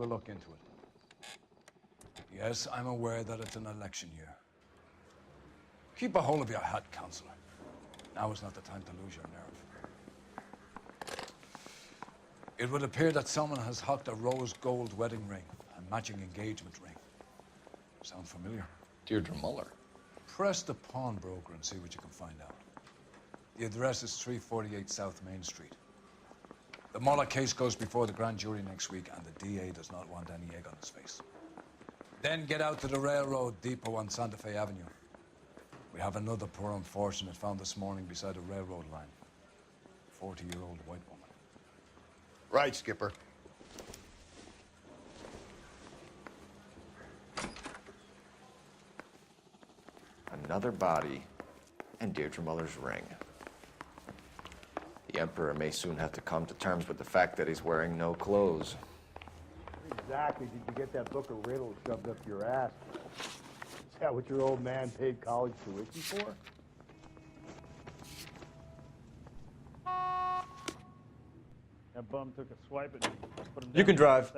look into it. Yes, I'm aware that it's an election year. Keep a hold of your hat, Counselor. Now is not the time to lose your nerve. It would appear that someone has hocked a rose gold wedding ring and matching engagement ring. Sound familiar? Deirdre Muller. Press the pawnbroker and see what you can find out. The address is 348 South Main Street. The Muller case goes before the grand jury next week, and the DA does not want any egg on his face. Then get out to the railroad depot on Santa Fe Avenue. We have another poor unfortunate found this morning beside a railroad line. 40-year-old white woman. Right, Skipper. Another body and Deirdre Muller's ring. The Emperor may soon have to come to terms with the fact that he's wearing no clothes. Exactly did you get that book of riddles shoved up your ass? Is that what your old man paid college tuition for? That bum took a swipe at me. Put him down. You can drive.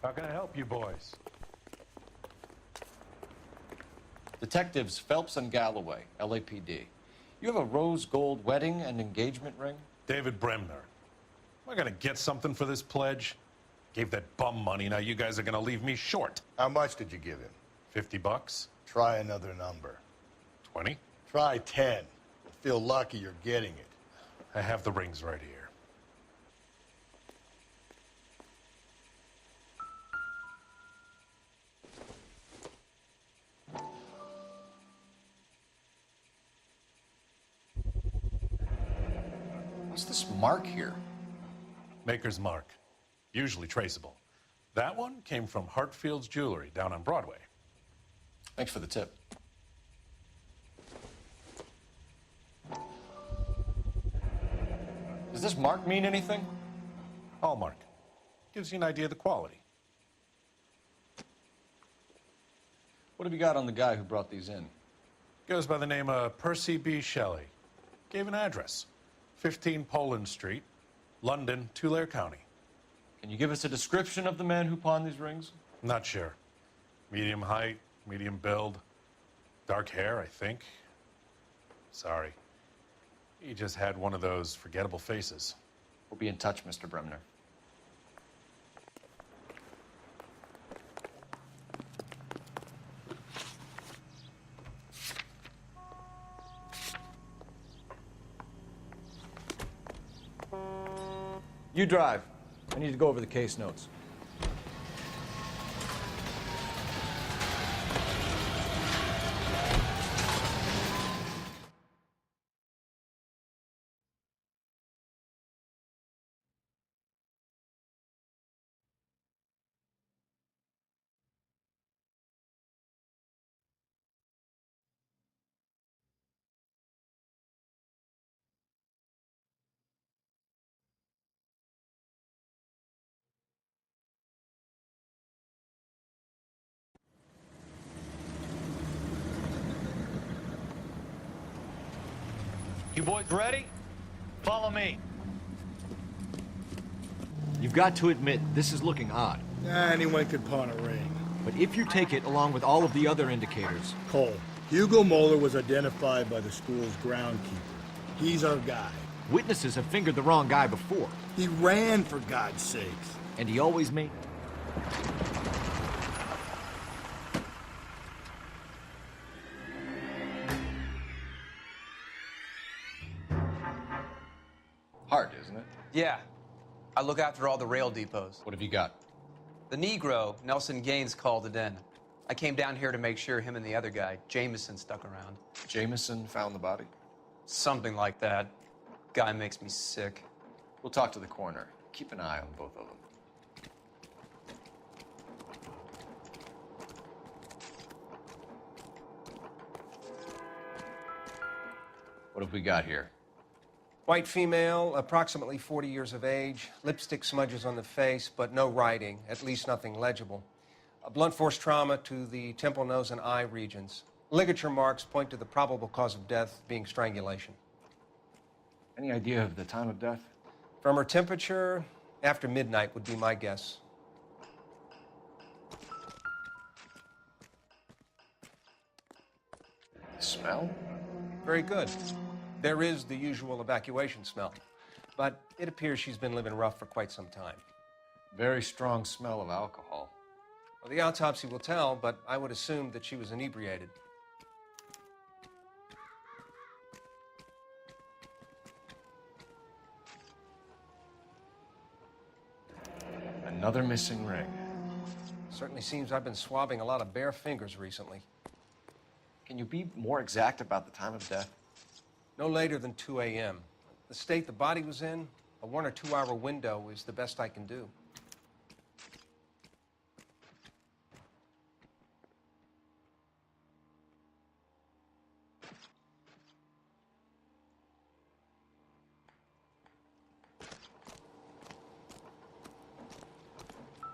How can I help you boys? Detectives Phelps and Galloway, LAPD. You have a rose gold wedding and engagement ring? David Bremner. Am I gonna get something for this pledge? Gave that bum money, now you guys are gonna leave me short. How much did you give him? $50? Try another number. 20? Try 10. Feel lucky you're getting it. I have the rings right here. What's this mark here? Maker's mark. Usually traceable. That one came from Hartfield's Jewelry down on Broadway. Thanks for the tip. Does this mark mean anything? Hallmark. Gives you an idea of the quality. What have you got on the guy who brought these in? Goes by the name of Percy B. Shelley. Gave an address. 15 Poland Street, London, Tulare County. Can you give us a description of the man who pawned these rings? Not sure. Medium height, medium build, dark hair, I think. Sorry. He just had one of those forgettable faces. We'll be in touch, Mr. Bremner. You drive. I need to go over the case notes. You boys ready? Follow me. You've got to admit, this is looking odd. Anyone could pawn a ring. But if you take it along with all of the other indicators... Cole, Hugo Moeller was identified by the school's groundkeeper. He's our guy. Witnesses have fingered the wrong guy before. He ran, for God's sakes. And he always made... Hart, isn't it? Yeah. I look after all the rail depots. What have you got? The Negro, Nelson Gaines, called it in. I came down here to make sure him and the other guy, Jameson, stuck around. Jameson found the body? Something like that. Guy makes me sick. We'll talk to the coroner. Keep an eye on both of them. What have we got here? White female, approximately 40 years of age, lipstick smudges on the face, but no writing, at least nothing legible. A blunt force trauma to the temple, nose, and eye regions. Ligature marks point to the probable cause of death being strangulation. Any idea of the time of death? From her temperature, after midnight would be my guess. Smell? Very good. There is the usual evacuation smell, but it appears she's been living rough for quite some time. Very strong smell of alcohol. Well, the autopsy will tell, but I would assume that she was inebriated. Another missing ring. Certainly seems I've been swabbing a lot of bare fingers recently. Can you be more exact about the time of death? No later than 2 a.m. The state the body was in, a 1 or 2 hour window is the best I can do.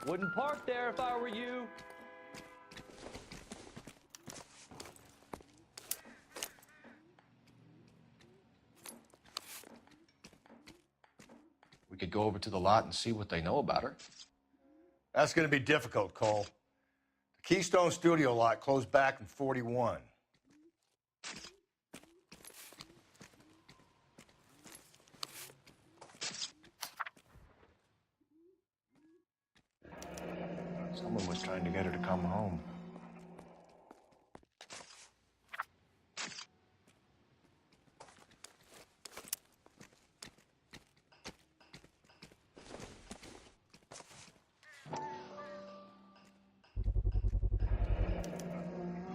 Wouldn't park there if I were you. We could go over to the lot and see what they know about her. That's going to be difficult, Cole. The Keystone Studio lot closed back in 41. Someone was trying to get her to come home.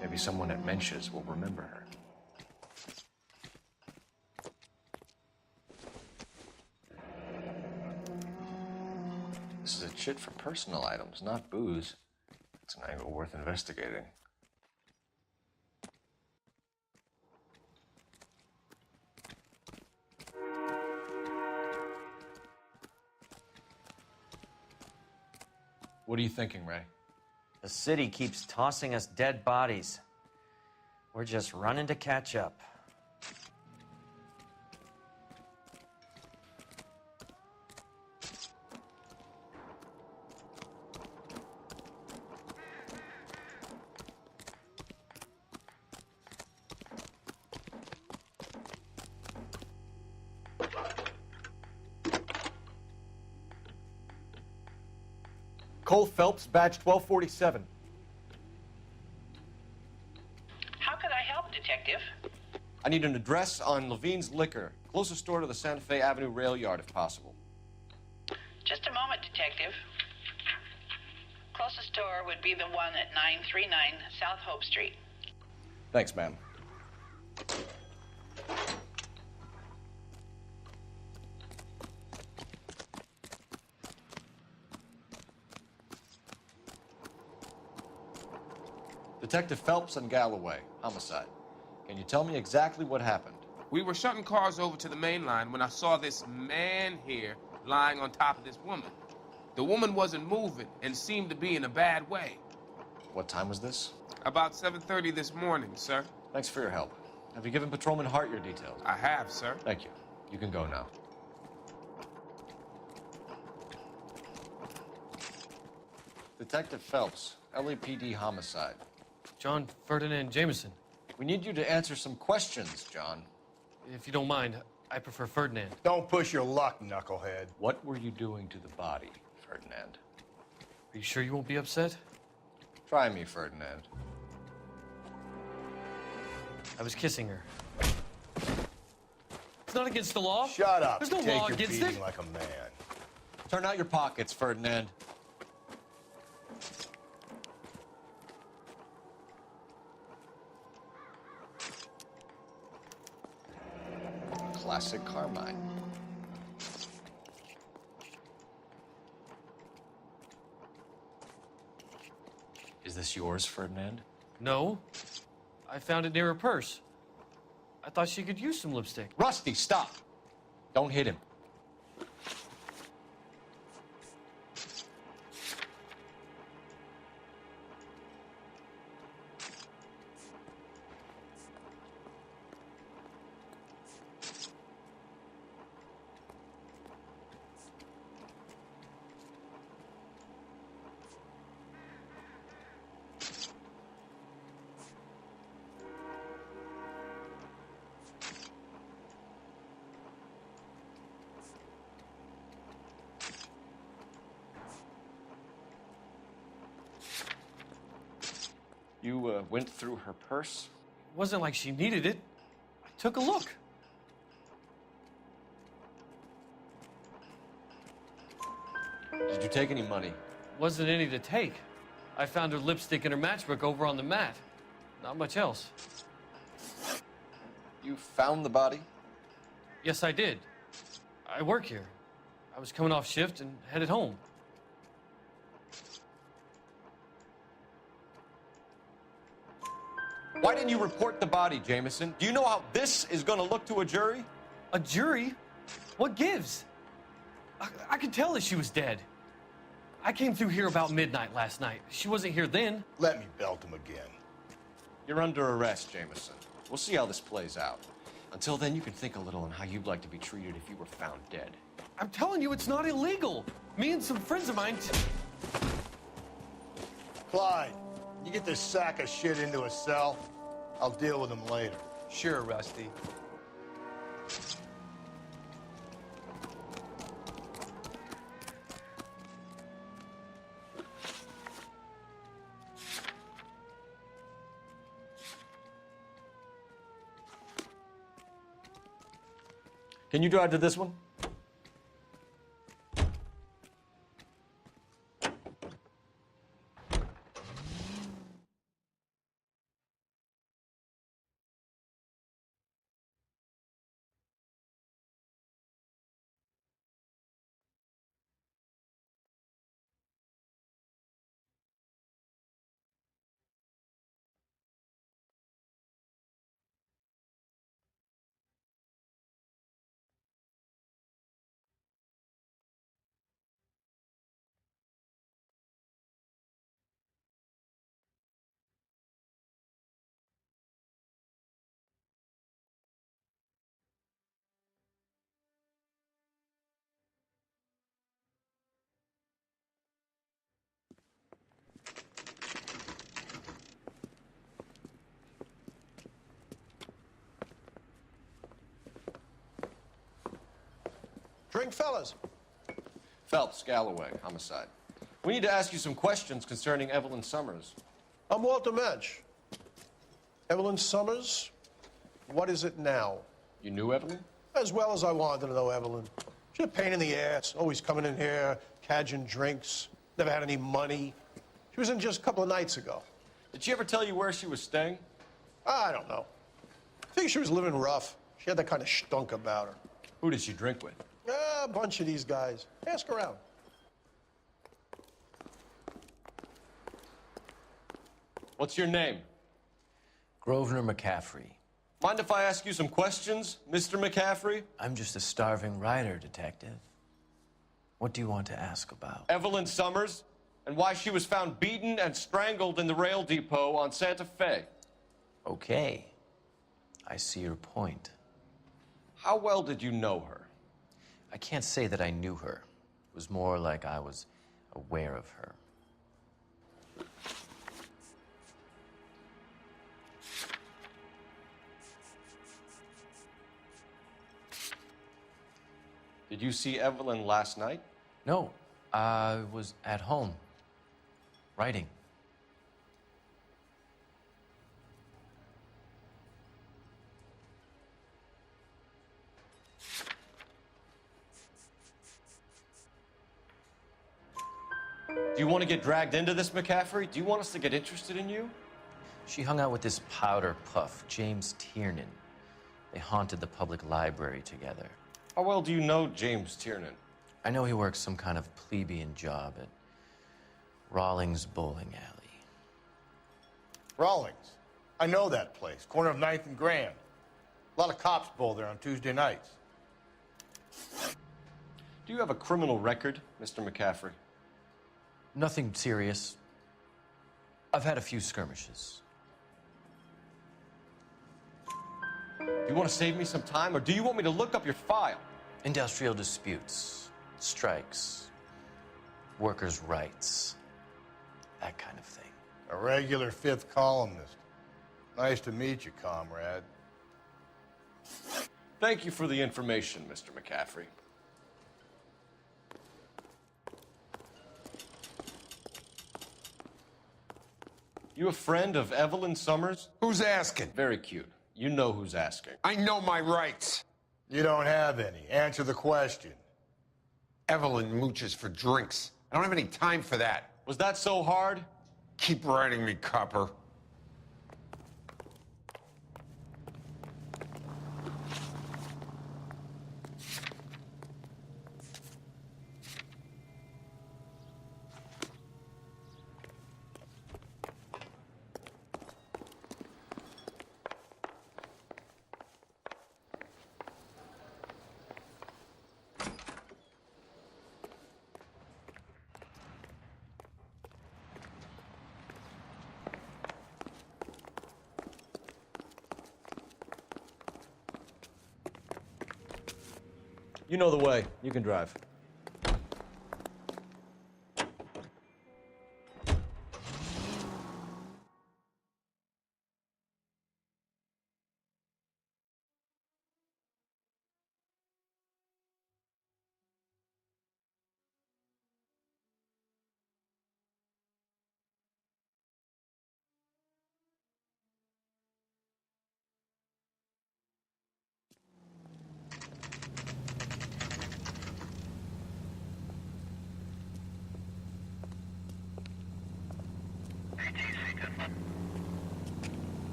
Maybe someone at Mensch's will remember her. This is a chit for personal items, not booze. It's an angle worth investigating. What are you thinking, Ray? The city keeps tossing us dead bodies. We're just running to catch up. Cole Phelps, badge 1247. How could I help, Detective? I need an address on Levine's Liquor, closest store to the Santa Fe Avenue rail yard, if possible. Just a moment, Detective. Closest store would be the one at 939 South Hope Street. Thanks, ma'am. Detective Phelps and Galloway, homicide. Can you tell me exactly what happened? We were shutting cars over to the main line when I saw this man here lying on top of this woman. The woman wasn't moving and seemed to be in a bad way. What time was this? About 7:30 this morning, sir. Thanks for your help. Have you given Patrolman Hart your details? I have, sir. Thank you. You can go now. Detective Phelps, LAPD homicide. John Ferdinand Jameson. We need you to answer some questions, John. If you don't mind, I prefer Ferdinand. Don't push your luck, knucklehead. What were you doing to the body, Ferdinand? Are you sure you won't be upset? Try me, Ferdinand. I was kissing her. It's not against the law. Shut up. There's no Take law your against beating it. like a man. Turn out your pockets, Ferdinand. Classic Carmine. Is this yours, Ferdinand? No. I found it near her purse. I thought she could use some lipstick. Rusty, stop. Don't hit him. You went through her purse? It wasn't like she needed it. I took a look. Did you take any money? Wasn't any to take. I found her lipstick and her matchbook over on the mat. Not much else. You found the body? Yes, I did. I work here. I was coming off shift and headed home. Why didn't you report the body, Jameson? Do you know how this is going to look to a jury? A jury? What gives? I could tell that she was dead. I came through here about midnight last night. She wasn't here then. Let me belt him again. You're under arrest, Jameson. We'll see how this plays out. Until then, you can think a little on how you'd like to be treated if you were found dead. I'm telling you, it's not illegal. Me and some friends of mine... Clyde, you get this sack of shit into a cell. I'll deal with him later. Sure, Rusty. Can you drive to this one? Drink, fellas. Phelps, Galloway, homicide. We need to ask you some questions concerning Evelyn Summers. I'm Walter Mensch. Evelyn Summers, what is it now? You knew Evelyn? As well as I wanted to know Evelyn. She's a pain in the ass, always coming in here, cadging drinks, never had any money. She was in just a couple of nights ago. Did she ever tell you where she was staying? I don't know. I think she was living rough. She had that kind of stunk about her. Who did she drink with? A bunch of these guys. Ask around. What's your name? Grosvenor McCaffrey. Mind if I ask you some questions, Mr. McCaffrey? I'm just a starving writer, detective. What do you want to ask about? Evelyn Summers, and why she was found beaten and strangled in the rail depot on Santa Fe. Okay. I see your point. How well did you know her? I can't say that I knew her. It was more like I was aware of her. Did you see Evelyn last night? No, I was at home, writing. Do you want to get dragged into this, McCaffrey? Do you want us to get interested in you? She hung out with this powder puff, James Tiernan. They haunted the public library together. How well do you know James Tiernan? I know he works some kind of plebeian job at Rawlings Bowling Alley. Rawlings. I know that place. Corner of 9th and Grand. A lot of cops bowl there on Tuesday nights. Do you have a criminal record, Mr. McCaffrey? Nothing serious. I've had a few skirmishes. Do you want to save me some time, or do you want me to look up your file? Industrial disputes, strikes, workers' rights, that kind of thing. A regular fifth columnist. Nice to meet you, comrade. Thank you for the information, Mr. McCaffrey. You a friend of Evelyn Summers? Who's asking? Very cute. You know who's asking. I know my rights. You don't have any. Answer the question. Evelyn mooches for drinks. I don't have any time for that. Was that so hard? Keep writing me, copper. You know the way. You can drive.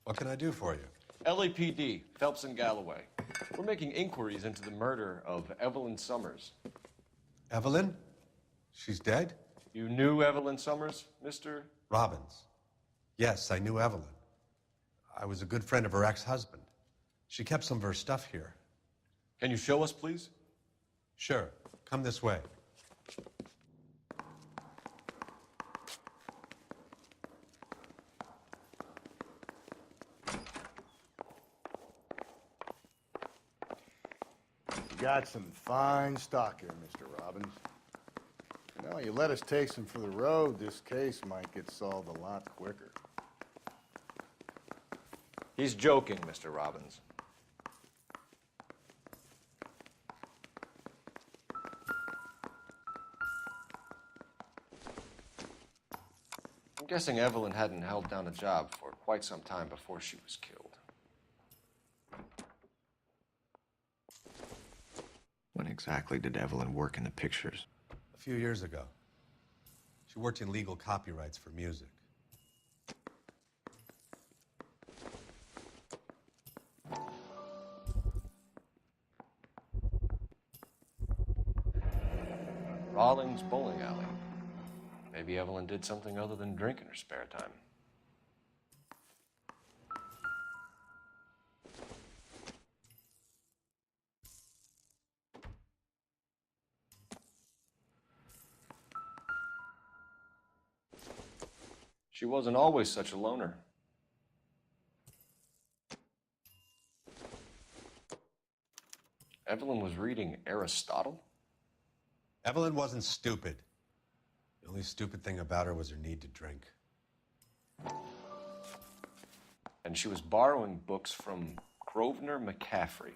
What can I do for you? LAPD, Phelps and Galloway. We're making inquiries into the murder of Evelyn Summers. Evelyn? She's dead? You knew Evelyn Summers, Mr. Robbins. Yes, I knew Evelyn. I was a good friend of her ex-husband. She kept some of her stuff here. Can you show us, please? Sure. Come this way. You got some fine stock here, Mr. Robbins. You know, you let us take some for the road, this case might get solved a lot quicker. He's joking, Mr. Robbins. I'm guessing Evelyn hadn't held down a job for quite some time before she was killed. When exactly did Evelyn work in the pictures? A few years ago. She worked in legal copyrights for music. Rawlings Bowling Alley. Maybe Evelyn did something other than drink in her spare time. She wasn't always such a loner. Evelyn was reading Aristotle? Evelyn wasn't stupid. The only stupid thing about her was her need to drink. And she was borrowing books from Grosvenor McCaffrey.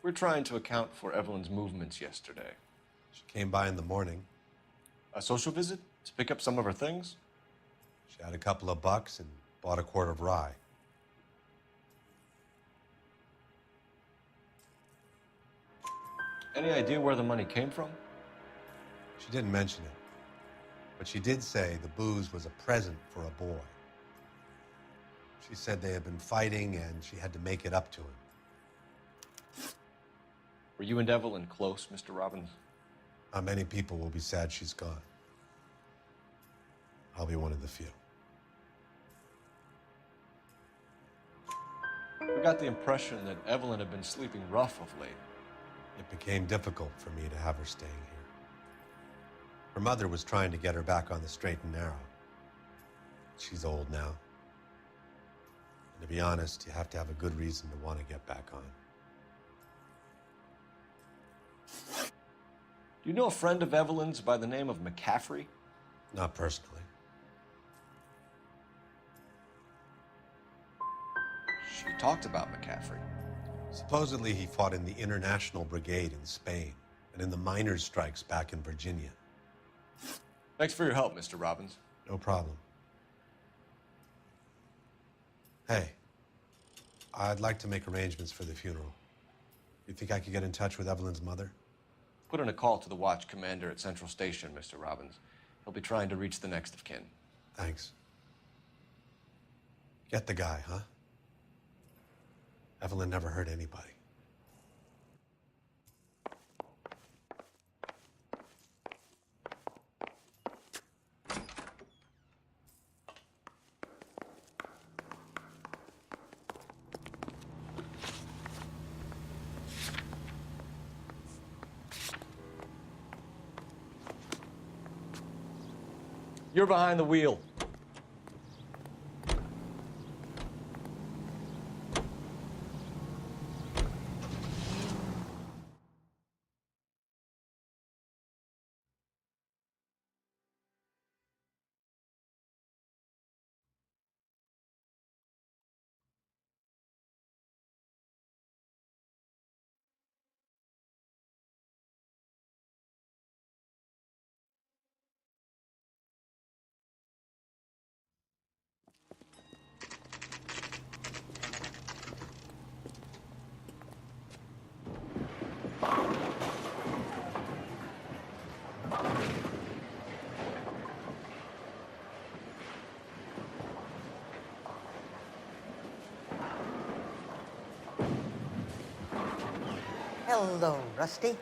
We're trying to account for Evelyn's movements yesterday. She came by in the morning. A social visit? To pick up some of her things? She had a couple of bucks and bought a quart of rye. Any idea where the money came from? She didn't mention it, but she did say the booze was a present for a boy. She said they had been fighting and she had to make it up to him. Were you and Evelyn close, Mr. Robbins? How many people will be sad she's gone? I'll be one of the few. We got the impression that Evelyn had been sleeping rough of late. It became difficult for me to have her staying here. Her mother was trying to get her back on the straight and narrow. She's old now. And to be honest, you have to have a good reason to want to get back on. Do you know a friend of Evelyn's by the name of McCaffrey? Not personally. She talked about McCaffrey. Supposedly he fought in the International Brigade in Spain and in the miners' strikes back in Virginia. Thanks for your help, Mr. Robbins. No problem. Hey, I'd like to make arrangements for the funeral. You think I could get in touch with Evelyn's mother? Put in a call to the watch commander at Central Station, Mr. Robbins. He'll be trying to reach the next of kin. Thanks. Get the guy, huh? Evelyn never hurt anybody. You're behind the wheel. Hello, Rusty.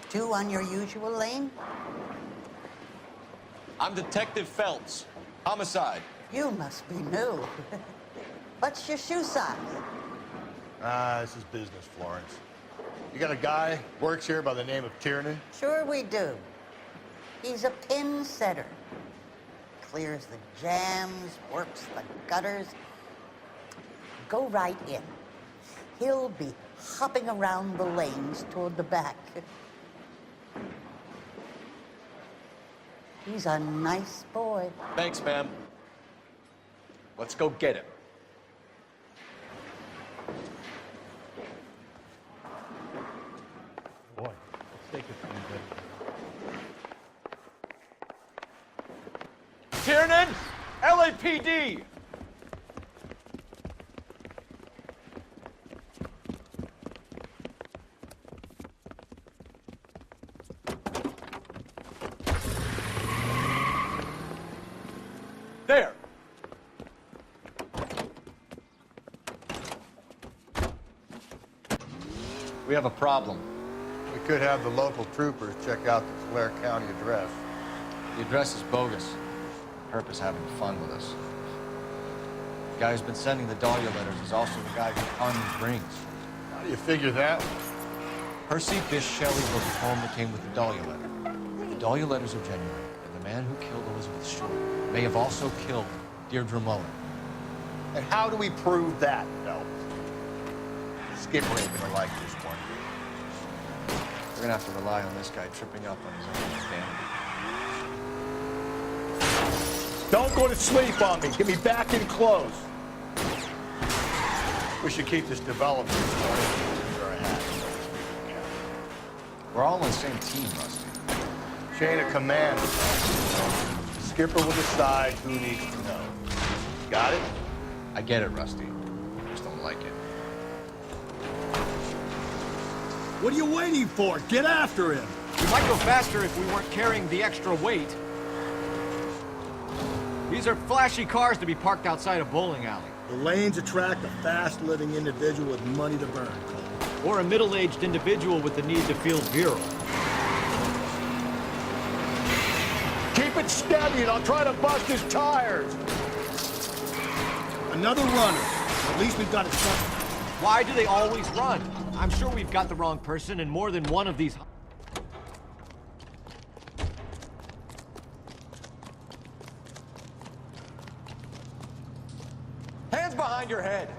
Two on your usual lane? I'm Detective Feltz. Homicide. You must be new. What's your shoe size? This is business, Florence. You got a guy works here by the name of Tiernan? Sure we do. He's a pin setter. Clears the jams, works the gutters. Go right in. He'll be hopping around the lanes toward the back. He's a nice boy. Thanks, ma'am. Let's go get him. Boy, let's take it from you. Tiernan! LAPD! There! We have a problem. We could have the local troopers check out the Tulare County address. The address is bogus. Herp is having fun with us. The guy who's been sending the Dahlia letters is also the guy who pawned these rings. How do you figure that? Percy Bysshe Shelley wrote the poem that came with the Dahlia letter. The Dahlia letters are genuine, and the man who killed Elizabeth Short may have also killed Deirdre Mullen. And how do we prove that, Phelps? Skipper ain't gonna like this one. We're gonna have to rely on this guy tripping up on his own vanity. Don't go to sleep on me. Get me back in close. We should keep this development going. We're all on the same team, Rusty. Chain of command. The skipper will decide who needs to know. Got it? I get it, Rusty. I just don't like it. What are you waiting for? Get after him! We might go faster if we weren't carrying the extra weight. These are flashy cars to be parked outside a bowling alley. The lanes attract a fast-living individual with money to burn, Cole. Or a middle-aged individual with the need to feel virile. Keep it steady and I'll try to bust his tires! Another runner. At least we've got it something. Why do they always run? I'm sure we've got the wrong person in more than one of these... Hands behind your head.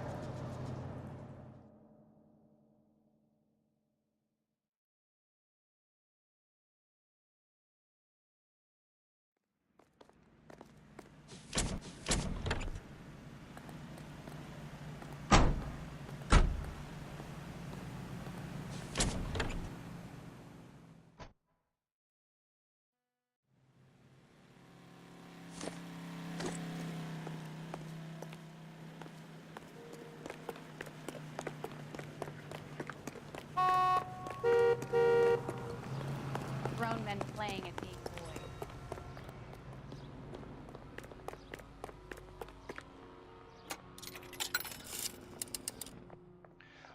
Grown men playing at being boys.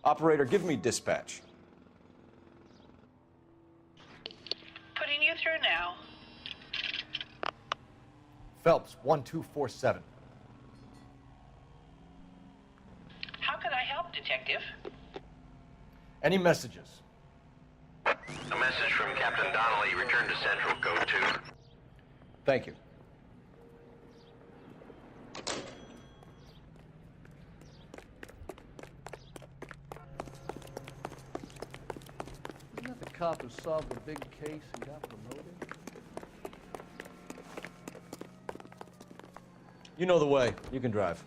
Operator, give me dispatch. Putting you through now. Phelps, 1247. How can I help, Detective? Any messages? A message from Captain Donnelly. Return to Central. Code 2. Thank you. Isn't that the cop who solved the big case and got promoted? You know the way. You can drive.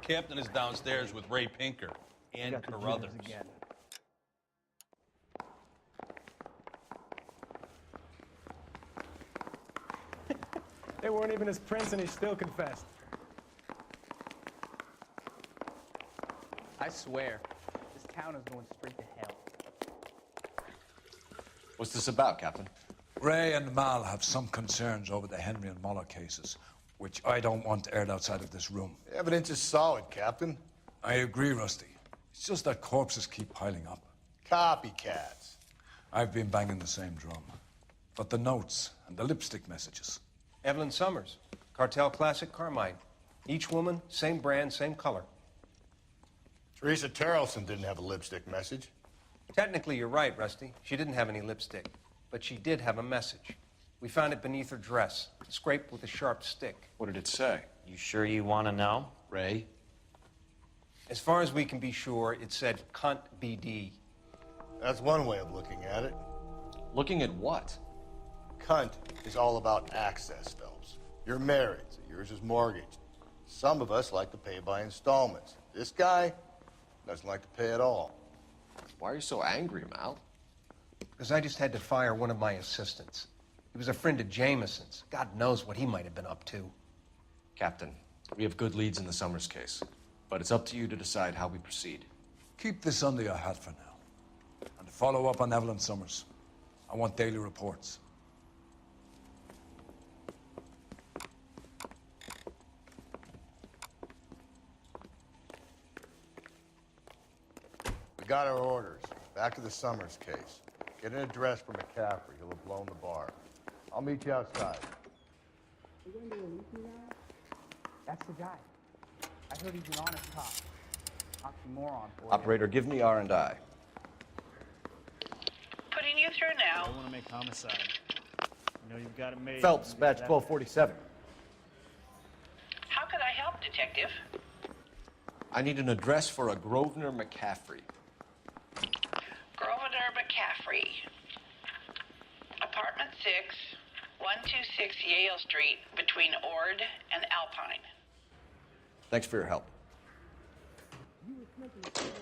Captain is downstairs with Ray Pinker and Carruthers. They weren't even his prince and he still confessed. I swear, this town is going straight to hell. What's this about, Captain? Ray and Mal have some concerns over the Henry and Muller cases, which I don't want aired outside of this room. The evidence is solid, Captain. I agree, Rusty. It's just that corpses keep piling up. Copycats. I've been banging the same drum. But the notes and the lipstick messages. Evelyn Summers, Cartel Classic Carmine. Each woman, same brand, same color. Teresa Terrelson didn't have a lipstick message. Technically, you're right, Rusty. She didn't have any lipstick, but she did have a message. We found it beneath her dress, scraped with a sharp stick. What did it say? You sure you want to know? Ray? As far as we can be sure, it said cunt BD. That's one way of looking at it. Looking at what? Cunt is all about access, Phelps. You're married, so yours is mortgaged. Some of us like to pay by installments. This guy doesn't like to pay at all. Why are you so angry, Mal? Because I just had to fire one of my assistants. He was a friend of Jameson's. God knows what he might have been up to. Captain, we have good leads in the Summers case, but it's up to you to decide how we proceed. Keep this under your hat for now. And follow up on Evelyn Summers. I want daily reports. We got our orders. Back to the Summers case. Get an address for McCaffrey. He'll have blown the bar. I'll meet you outside. You going to release me now? That's the guy. I heard he's an honest cop. Oxymoron for you. Operator, give me R&I. Putting you through now. I want to make homicide. You know you've got it made. Phelps, badge 1247. How could I help, Detective? I need an address for a Grosvenor McCaffrey. Grosvenor McCaffrey. Apartment 6, 126 Yale Street, between Ord and Alpine. Thanks for your help. You were smoking